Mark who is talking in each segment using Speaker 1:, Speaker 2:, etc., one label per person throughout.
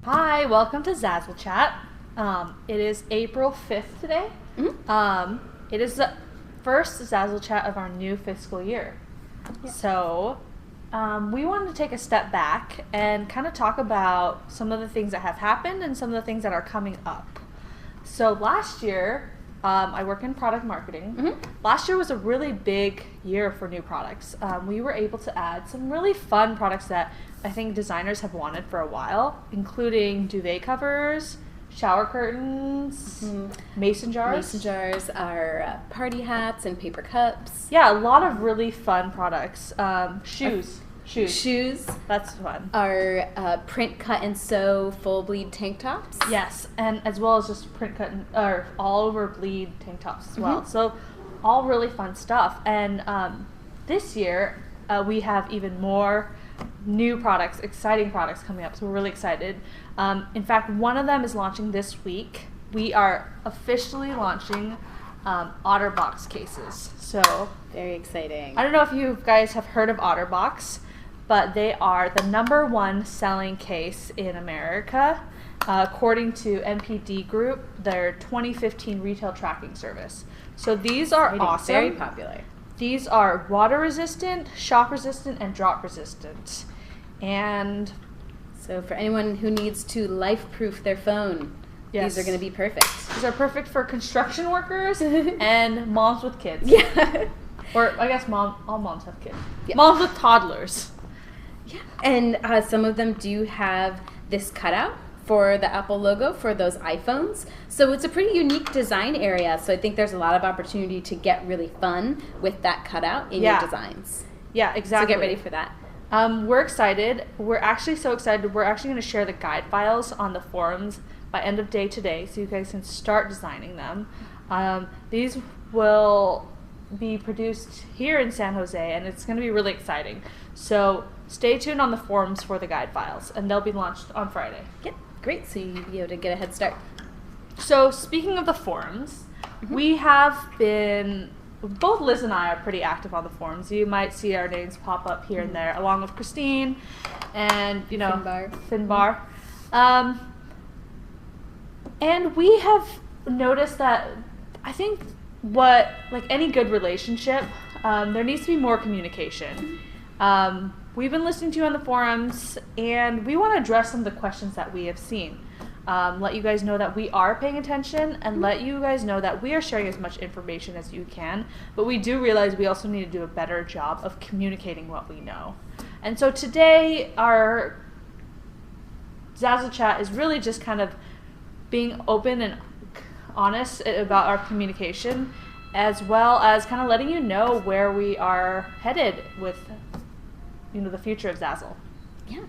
Speaker 1: Hi, welcome to Zazzle Chat. It is April 5th today. It is the first Zazzle Chat of our new fiscal year.
Speaker 2: Yeah.
Speaker 1: So, we wanted to take a step back and kind of talk about some of the things that have happened and some of the things that are coming up. So last year, I work in product marketing. Last year was a really big year for new products. We were able to add some really fun products that I think designers have wanted for a while, including duvet covers, shower curtains, mason jars.
Speaker 2: Mason jars are party hats and paper cups.
Speaker 1: Yeah, a lot of really fun products. Shoes.
Speaker 2: Shoes.
Speaker 1: That's fun.
Speaker 2: Our print cut and sew full bleed tank tops.
Speaker 1: Yes, and as well as just print cut or all over bleed tank tops as well. So all really fun stuff. And this year we have even more new products, exciting products coming up. So we're really excited. In fact, one of them is launching this week. We are officially launching OtterBox cases. So
Speaker 2: very exciting.
Speaker 1: I don't know if you guys have heard of OtterBox, but they are the #1 selling case in America, according to NPD Group, their 2015 retail tracking service. So these are awesome.
Speaker 2: Very popular.
Speaker 1: These are water resistant, shock resistant, and drop resistant. And
Speaker 2: so for anyone who needs to life-proof their phone,
Speaker 1: yes,
Speaker 2: these are going to be perfect.
Speaker 1: These are perfect for construction workers and moms with kids.
Speaker 2: Yeah.
Speaker 1: Or I guess all moms have kids.
Speaker 2: Yeah.
Speaker 1: Moms with toddlers.
Speaker 2: Yeah. And some of them do have this cutout for the Apple logo for those iPhones. So it's a pretty unique design area. So I think there's a lot of opportunity to get really fun with that cutout in your designs.
Speaker 1: Yeah, exactly.
Speaker 2: So get ready for that.
Speaker 1: We're excited. We're actually so excited. We're actually going to share the guide files on the forums by end of day today, so you guys can start designing them. These will be produced here in San Jose, and it's going to be really exciting. So stay tuned on the forums for the guide files, and they'll be launched on Friday.
Speaker 2: Yep, great. So you'll be able to get a head start.
Speaker 1: So speaking of the forums, we have been, both Liz and I are pretty active on the forums. You might see our names pop up here and there, along with Christine and, Finbar. And we have noticed that I think like any good relationship, there needs to be more communication. We've been listening to you on the forums, and we want to address some of the questions that we have seen. Let you guys know that we are paying attention, and let you guys know that we are sharing as much information as you can, but we do realize we also need to do a better job of communicating what we know. And so today, our Zazzle Chat is really just kind of being open and honest about our communication, as well as kind of letting you know where we are headed with, the future of Zazzle.
Speaker 2: Yeah.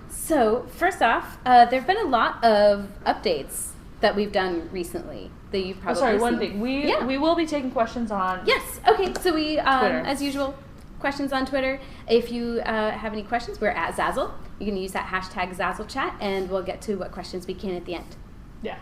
Speaker 2: So first off, there have been a lot of updates that we've done recently that you've probably seen.
Speaker 1: One thing. We will be taking questions on
Speaker 2: Yes. Okay. So we,
Speaker 1: Twitter.
Speaker 2: as usual, questions on Twitter. If you have any questions, we're at Zazzle. You can use that hashtag ZazzleChat, and we'll get to what questions we can at the end.
Speaker 1: Yeah.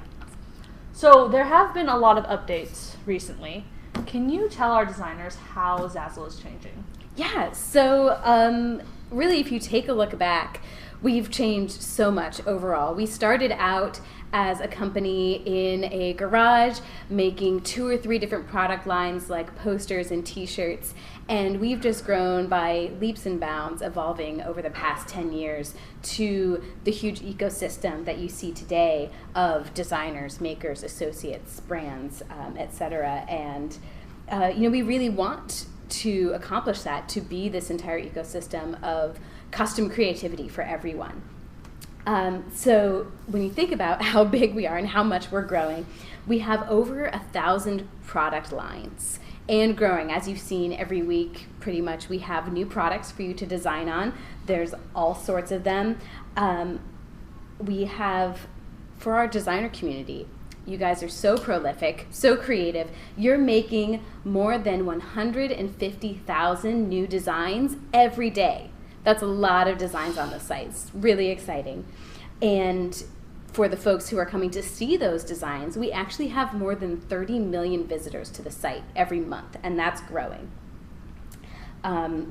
Speaker 1: So there have been a lot of updates recently. Can you tell our designers how Zazzle is changing?
Speaker 2: Yeah. So really, if you take a look back, we've changed so much overall. We started out as a company in a garage making 2 or 3 different product lines like posters and t-shirts, and we've just grown by leaps and bounds, evolving over the past 10 years to the huge ecosystem that you see today of designers, makers, associates, brands, etc. And we really want to accomplish that, to be this entire ecosystem of custom creativity for everyone. So when you think about how big we are and how much we're growing, we have over 1,000 product lines and growing. As you've seen every week, pretty much, we have new products for you to design on. There's all sorts of them. We have, for our designer community, you guys are so prolific, so creative. You're making more than 150,000 new designs every day. That's a lot of designs on the site. It's really exciting. And for the folks who are coming to see those designs, we actually have more than 30 million visitors to the site every month, and that's growing.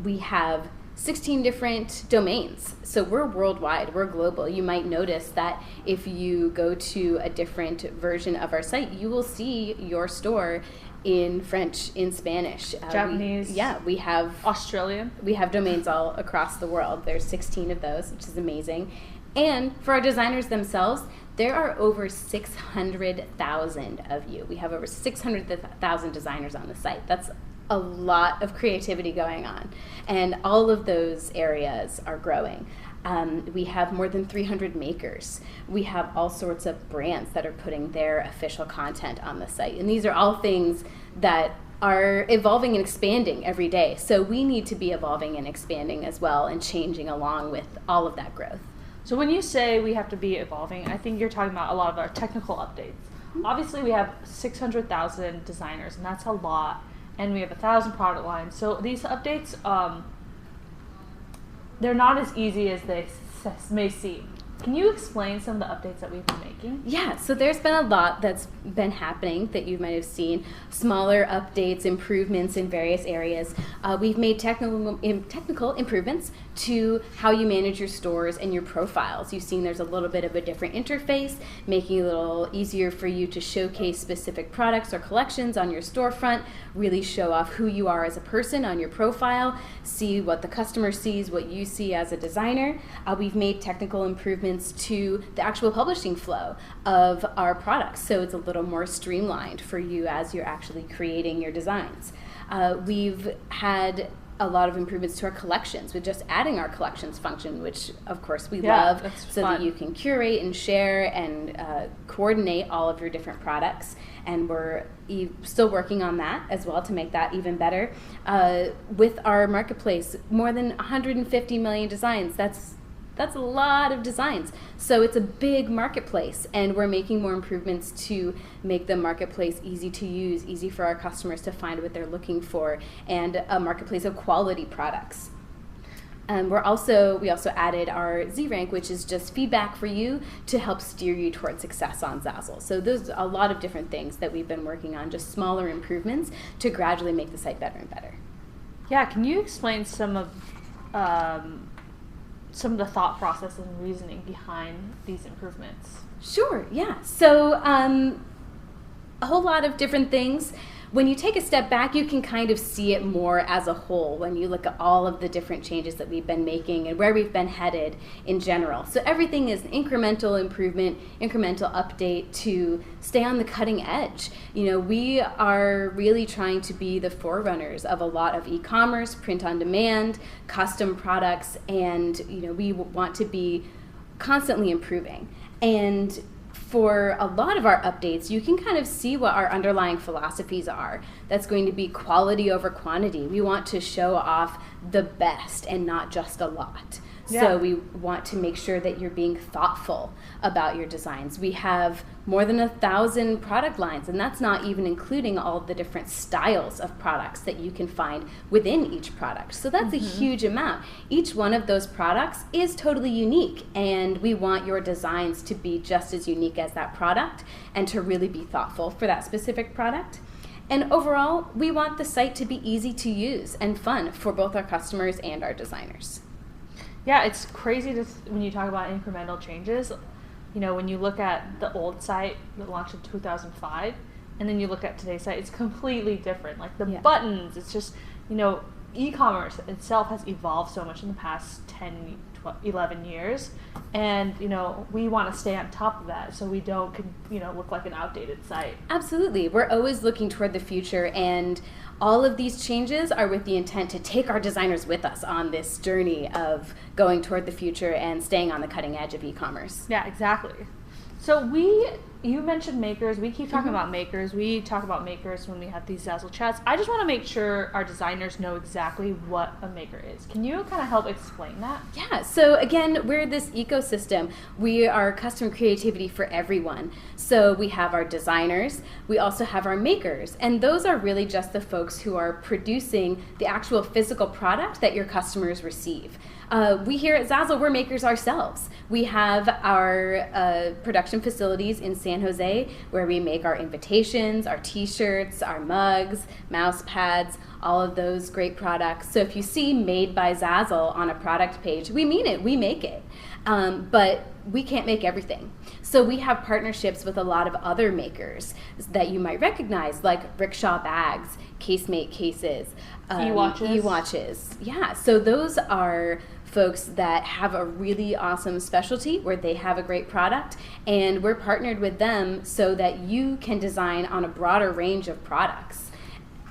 Speaker 2: We have 16 different domains. So we're worldwide, we're global. You might notice that if you go to a different version of our site, you will see your store in French, in Spanish,
Speaker 1: Japanese.
Speaker 2: We have
Speaker 1: Australian.
Speaker 2: We have domains all across the world. There's 16 of those, which is amazing. And for our designers themselves, there are over 600,000 of you. We have over 600,000 designers on the site. That's a lot of creativity going on, and all of those areas are growing. We have more than 300 makers. We have all sorts of brands that are putting their official content on the site, and these are all things that are evolving and expanding every day. So we need to be evolving and expanding as well, and changing along with all of that growth.
Speaker 1: So when you say we have to be evolving, I think you're talking about a lot of our technical updates. Obviously, we have 600,000 designers, and that's a lot. And we have 1,000 product lines. So these updates, they're not as easy as they may seem. Can you explain some of the updates that we've been making?
Speaker 2: Yeah, so there's been a lot that's been happening that you might have seen. Smaller updates, improvements in various areas. We've made technical improvements to how you manage your stores and your profiles. You've seen there's a little bit of a different interface, making it a little easier for you to showcase specific products or collections on your storefront, really show off who you are as a person on your profile, see what the customer sees, what you see as a designer. We've made technical improvements to the actual publishing flow of our products, so it's a little more streamlined for you as you're actually creating your designs. We've had a lot of improvements to our collections with just adding our collections function, which of course we love, so that you can curate and share and coordinate all of your different products. And we're still working on that as well to make that even better. With our marketplace, more than 150 million designs. That's a lot of designs. So it's a big marketplace, and we're making more improvements to make the marketplace easy to use, easy for our customers to find what they're looking for, and a marketplace of quality products. We also added our Z rank, which is just feedback for you to help steer you towards success on Zazzle. So there's a lot of different things that we've been working on, just smaller improvements to gradually make the site better and better.
Speaker 1: Yeah, can you explain some of the thought process and reasoning behind these improvements?
Speaker 2: Sure, yeah. So a whole lot of different things. When you take a step back, you can kind of see it more as a whole when you look at all of the different changes that we've been making and where we've been headed in general. So everything is an incremental improvement, incremental update to stay on the cutting edge. You know, we are really trying to be the forerunners of a lot of e-commerce, print on demand, custom products, and we want to be constantly improving. And for a lot of our updates, you can kind of see what our underlying philosophies are. That's going to be quality over quantity. We want to show off the best and not just a lot. Yeah. So we want to make sure that you're being thoughtful about your designs. We have more than 1,000 product lines, and that's not even including all the different styles of products that you can find within each product. So that's a huge amount. Each one of those products is totally unique, and we want your designs to be just as unique as that product and to really be thoughtful for that specific product. And overall, we want the site to be easy to use and fun for both our customers and our designers.
Speaker 1: Yeah, it's crazy when you talk about incremental changes. When you look at the old site that launched in 2005, and then you look at today's site, it's completely different. Like the buttons, it's just, e-commerce itself has evolved so much in the past 10, 12, 11 years. And, we want to stay on top of that so we don't, look like an outdated site.
Speaker 2: Absolutely. We're always looking toward the future, and all of these changes are with the intent to take our designers with us on this journey of going toward the future and staying on the cutting edge of e-commerce.
Speaker 1: Yeah, exactly. So you mentioned makers. We keep talking about makers. We talk about makers when we have these Zazzle chats. I just want to make sure our designers know exactly what a maker is. Can you kind of help explain that?
Speaker 2: Yeah, so again, we're this ecosystem. We are custom creativity for everyone. So we have our designers, we also have our makers, and those are really just the folks who are producing the actual physical product that your customers receive. We here at Zazzle, we're makers ourselves. We have our production facilities in San Jose, where we make our invitations, our t-shirts, our mugs, mouse pads, all of those great products. So if you see Made by Zazzle on a product page, we mean it, we make it. But we can't make everything. So we have partnerships with a lot of other makers that you might recognize, like Rickshaw Bags, Casemate Cases, E-Watches. Yeah, so those are folks that have a really awesome specialty where they have a great product, and we're partnered with them so that you can design on a broader range of products.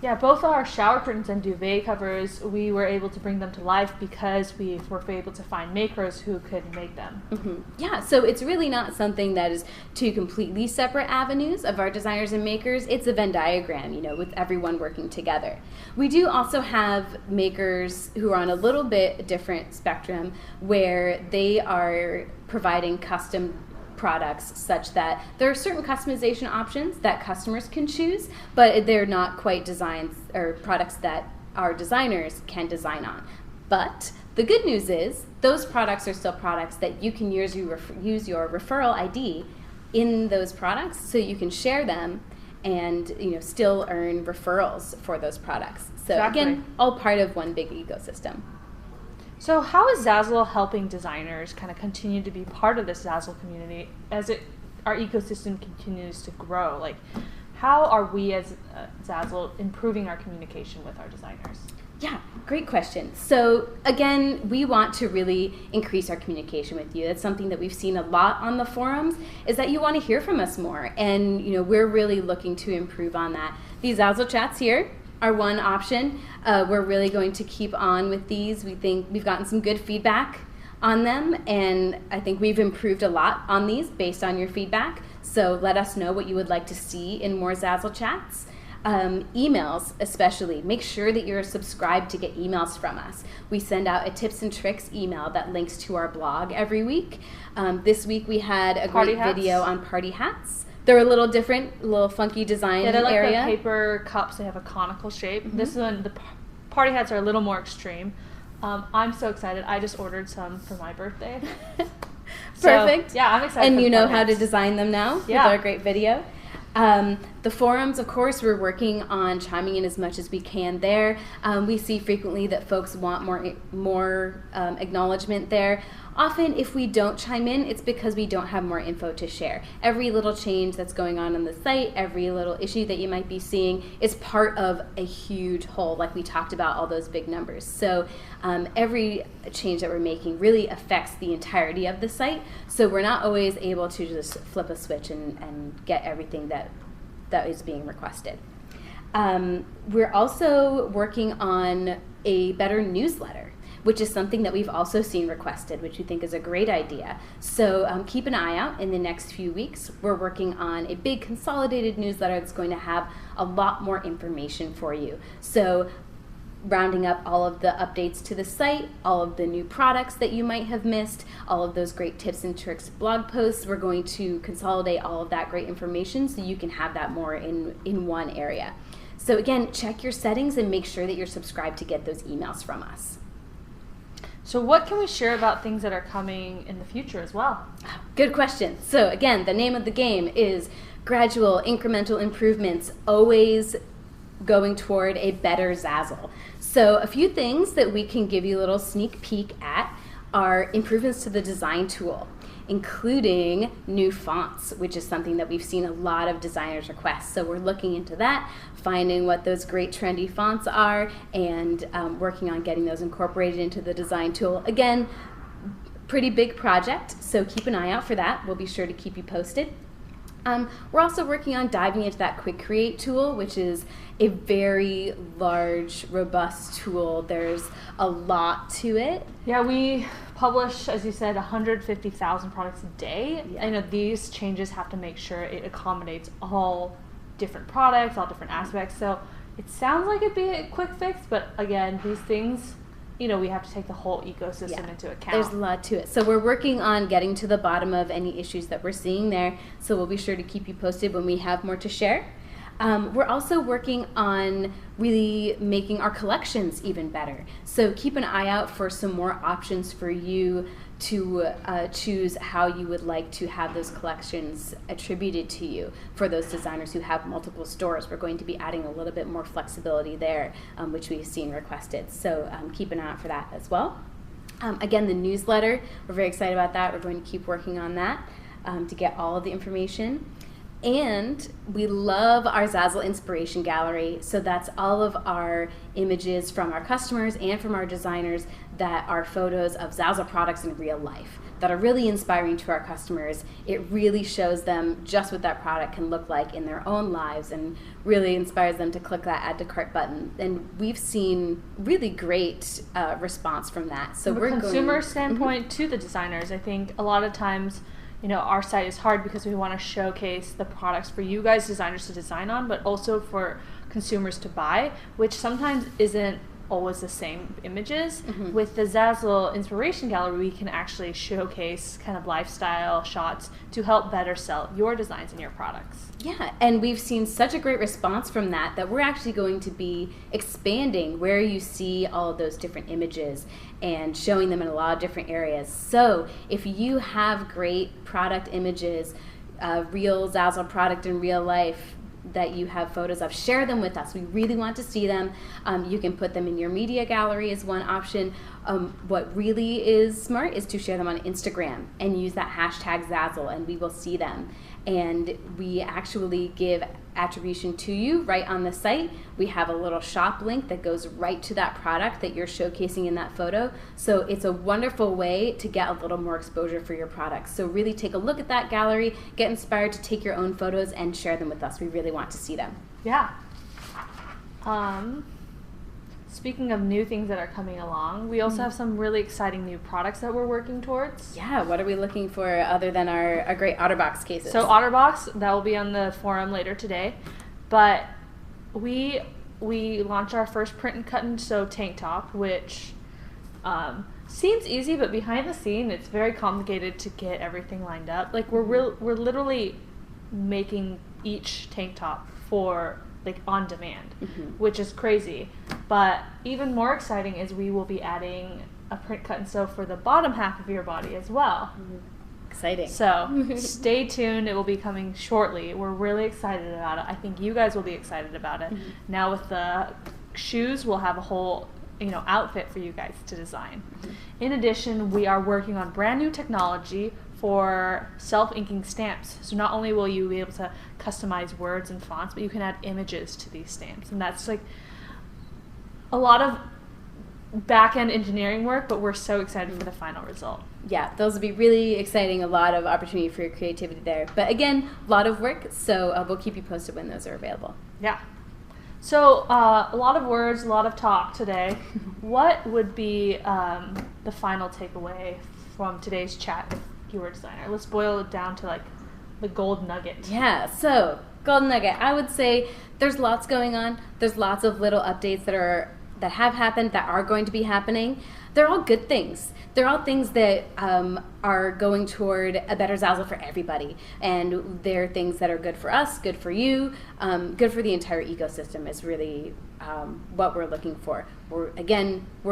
Speaker 1: Yeah, both our shower curtains and duvet covers, we were able to bring them to life because we were able to find makers who could make them.
Speaker 2: Mm-hmm. Yeah, so it's really not something that is two completely separate avenues of our designers and makers. It's a Venn diagram, you know, with everyone working together. We do also have makers who are on a little bit different spectrum where they are providing custom products such that there are certain customization options that customers can choose, but they're not quite designs or products that our designers can design on. But the good news is those products are still products that you can use your referral ID in those products, so you can share them and, you know, still earn referrals for those products. So
Speaker 1: exactly.
Speaker 2: Again, all part of one big ecosystem.
Speaker 1: So how is Zazzle helping designers kind of continue to be part of this Zazzle community as our ecosystem continues to grow? Like, how are we as Zazzle improving our communication with our designers?
Speaker 2: Yeah, great question. So again, we want to really increase our communication with you. That's something that we've seen a lot on the forums, is that you want to hear from us more. And, you know, we're really looking to improve on that. These Zazzle chats here are one option. We're really going to keep on with these. We think we've gotten some good feedback on them, and I think we've improved a lot on these based on your feedback. So let us know what you would like to see in more Zazzle chats. Emails especially. Make sure that you're subscribed to get emails from us. We send out a tips and tricks email that links to our blog every week. This week we had a great video on party hats. They're a little different, a little funky design area.
Speaker 1: Yeah, they're like the paper cups. They have a conical shape. Mm-hmm. This one, the party hats are a little more extreme. I'm so excited. I just ordered some for my birthday.
Speaker 2: Perfect.
Speaker 1: So, yeah, I'm excited.
Speaker 2: And you know how to design them now with our great video. The forums, of course, we're working on chiming in as much as we can there. We see frequently that folks want more acknowledgement there. Often, if we don't chime in, it's because we don't have more info to share. Every little change that's going on the site, every little issue that you might be seeing is part of a huge whole, like we talked about, all those big numbers. So every change that we're making really affects the entirety of the site. So we're not always able to just flip a switch and get everything that is being requested. We're also working on a better newsletter, which is something that we've also seen requested, which we think is a great idea. So keep an eye out in the next few weeks. We're working on a big consolidated newsletter that's going to have a lot more information for you. So rounding up all of the updates to the site, all of the new products that you might have missed, all of those great tips and tricks blog posts, we're going to consolidate all of that great information so you can have that more in one area. So again, check your settings and make sure that you're subscribed to get those emails from us.
Speaker 1: So what can we share about things that are coming in the future as well?
Speaker 2: Good question. So again, the name of the game is gradual incremental improvements, always going toward a better Zazzle. So a few things that we can give you a little sneak peek at are improvements to the design tool, including new fonts, which is something that we've seen a lot of designers request. So we're looking into that, finding what those great trendy fonts are, and working on getting those incorporated into the design tool. Again, pretty big project, so keep an eye out for that. We'll be sure to keep you posted. We're also working on diving into that Quick Create tool, which is a very large, robust tool. There's a lot to it.
Speaker 1: Yeah, we publish, as you said, 150,000 products a day. Yeah. I know these changes have to make sure it accommodates all different products, all different aspects. So it sounds like it'd be a quick fix, but again, these things, you know, we have to take the whole ecosystem into account.
Speaker 2: There's a lot to it. So we're working on getting to the bottom of any issues that we're seeing there. So we'll be sure to keep you posted when we have more to share. We're also working on really making our collections even better. So keep an eye out for some more options for you to choose how you would like to have those collections attributed to you. For those designers who have multiple stores, we're going to be adding a little bit more flexibility there, which we've seen requested. So keep an eye out for that as well. Again, the newsletter, we're very excited about that. We're going to keep working on that to get all of the information. And we love our Zazzle Inspiration Gallery. So that's all of our images from our customers and from our designers that are photos of Zazzle products in real life that are really inspiring to our customers. It really shows them just what that product can look like in their own lives and really inspires them to click that add to cart button. And we've seen really great response from that. So
Speaker 1: from a consumer standpoint to the designers, I think a lot of times, you know, our site is hard because we want to showcase the products for you guys designers to design on, but also for consumers to buy, which sometimes isn't always the same images. With the Zazzle Inspiration Gallery, we can actually showcase kind of lifestyle shots to help better sell your designs and your products.
Speaker 2: Yeah, and we've seen such a great response from that we're actually going to be expanding where you see all of those different images and showing them in a lot of different areas. So if you have great product images, real Zazzle product in real life that you have photos of, share them with us. We really want to see them. You can put them in your media gallery is one option. What really is smart is to share them on Instagram and use that hashtag Zazzle, and we will see them. And we actually give attribution to you right on the site. We have a little shop link that goes right to that product that you're showcasing in that photo. So it's a wonderful way to get a little more exposure for your products. So really take a look at that gallery, get inspired to take your own photos and share them with us. We really want to see them.
Speaker 1: Yeah. Speaking of new things that are coming along, we also have some really exciting new products that we're working towards.
Speaker 2: Yeah, what are we looking for other than our great OtterBox cases?
Speaker 1: So OtterBox, that will be on the forum later today. But we launched our first print and cut and sew tank top, which seems easy, but behind the scene, it's very complicated to get everything lined up. Like we're literally making each tank top for like on demand, which is crazy. But even more exciting is we will be adding a print cut and sew for the bottom half of your body as well.
Speaker 2: Exciting.
Speaker 1: So stay tuned. It will be coming shortly. We're really excited about it. I think you guys will be excited about it. Now with the shoes, we'll have a whole outfit for you guys to design. In addition, we are working on brand new technology for self-inking stamps. So not only will you be able to customize words and fonts, but you can add images to these stamps. And that's like a lot of back-end engineering work, but we're so excited for the final result.
Speaker 2: Yeah, those will be really exciting. A lot of opportunity for your creativity there. But again, a lot of work, so we'll keep you posted when those are available.
Speaker 1: Yeah. So a lot of words, a lot of talk today. What would be the final takeaway from today's chat with your designer? Let's boil it down to like the gold nugget.
Speaker 2: Yeah, so gold nugget. I would say there's lots going on. There's lots of little updates that have happened, that are going to be happening. They're all good things. They're all things that are going toward a better Zazzle for everybody. And they're things that are good for us, good for you, good for the entire ecosystem is really what we're looking for. We're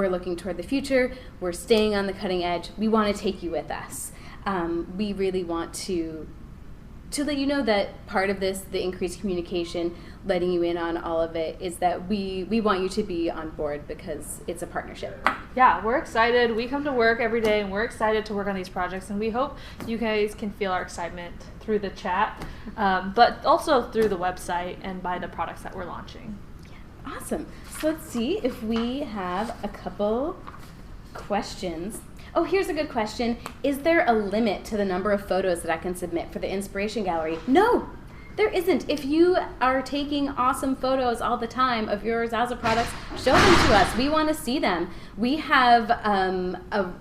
Speaker 2: looking toward the future. We're staying on the cutting edge. We want to take you with us. We really want to let you know that part of this, the increased communication, letting you in on all of it, is that we want you to be on board because it's a partnership.
Speaker 1: Yeah, we're excited. We come to work every day and we're excited to work on these projects, and we hope you guys can feel our excitement through the chat, but also through the website and by the products that we're launching.
Speaker 2: Yeah. Awesome. So let's see if we have a couple questions. Oh, here's a good question. Is there a limit to the number of photos that I can submit for the Inspiration Gallery? No, there isn't. If you are taking awesome photos all the time of your Zazzle products, show them to us. We want to see them. We have a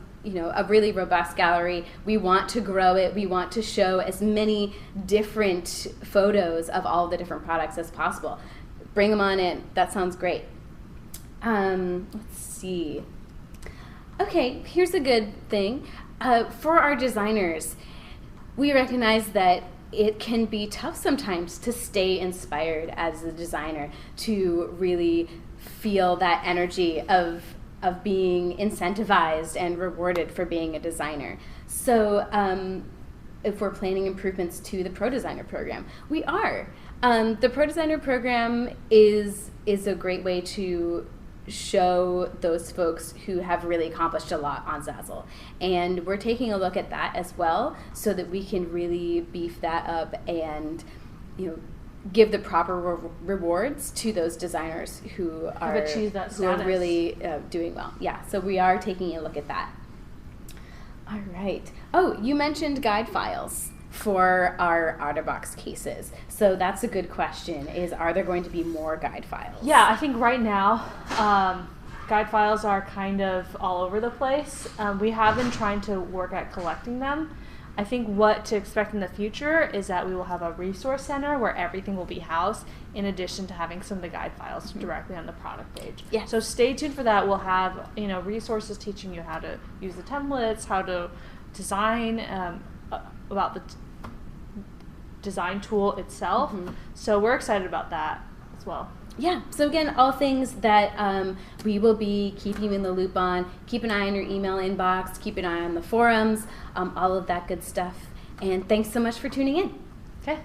Speaker 2: really robust gallery. We want to grow it. We want to show as many different photos of all the different products as possible. Bring them on in. That sounds great. Let's see. Okay, here's a good thing. For our designers, we recognize that it can be tough sometimes to stay inspired as a designer, to really feel that energy of being incentivized and rewarded for being a designer. So if we're planning improvements to the Pro Designer program, we are. The Pro Designer program is a great way to show those folks who have really accomplished a lot on Zazzle. And we're taking a look at that as well, so that we can really beef that up and, you know, give the proper rewards to those designers who are really doing well. Yeah, so we are taking a look at that. All right. Oh, you mentioned guide files for our OtterBox cases. So that's a good question, is are there going to be more guide files?
Speaker 1: Yeah, I think right now guide files are kind of all over the place. We have been trying to work at collecting them. I think what to expect in the future is that we will have a resource center where everything will be housed, in addition to having some of the guide files directly on the product page.
Speaker 2: Yeah.
Speaker 1: So stay tuned for that. We'll have, you know, resources teaching you how to use the templates, how to design, about the design tool itself. So we're excited about that as well.
Speaker 2: Yeah, so again, all things that we will be keeping you in the loop on. Keep an eye on your email inbox, keep an eye on the forums, all of that good stuff. And thanks so much for tuning in.
Speaker 1: Okay.